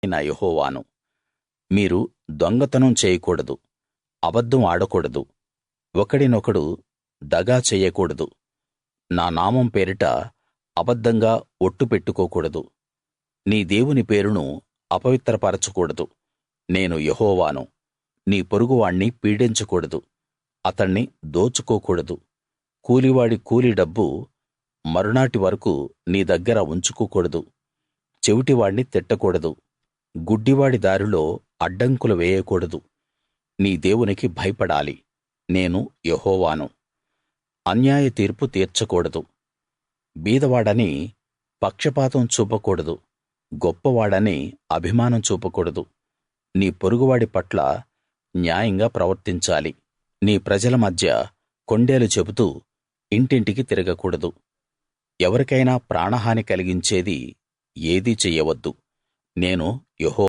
నా యెహోవాను. మీరు దొంగతనం చేయకూడదు, అబద్ధం ఆడకూడదు, ఒకడినొకడు దగా చెయ్యకూడదు, నా నామం పేరిట అబద్ధంగా ఒట్టు పెట్టుకోకూడదు, నీ దేవుని పేరును అపవిత్రపరచకూడదు. నేను యెహోవాను. నీ పొరుగువాణ్ణి పీడించకూడదు, అతణ్ణి దోచుకోకూడదు. కూలివాడి కూలి డబ్బు మరునాటి వరకు నీ దగ్గర ఉంచుకోకూడదు. చెవిటివాణ్ణి తిట్టకూడదు, గుడ్డివాడి దారిలో అడ్డంకులు వేయకూడదు. నీ దేవునికి భయపడాలి. నేను యెహోవాను. అన్యాయ తీర్పు తీర్చకూడదు. బీదవాడని పక్షపాతం చూపకూడదు, గొప్పవాడని అభిమానం చూపకూడదు. నీ పొరుగువాడి పట్ల న్యాయంగా ప్రవర్తించాలి. నీ ప్రజల మధ్య కొండేలు చెబుతూ ఇంటింటికి తిరగకూడదు. ఎవరికైనా ప్రాణహాని కలిగించేది ఏదీ చెయ్యవద్దు. నేను యెహోవాను.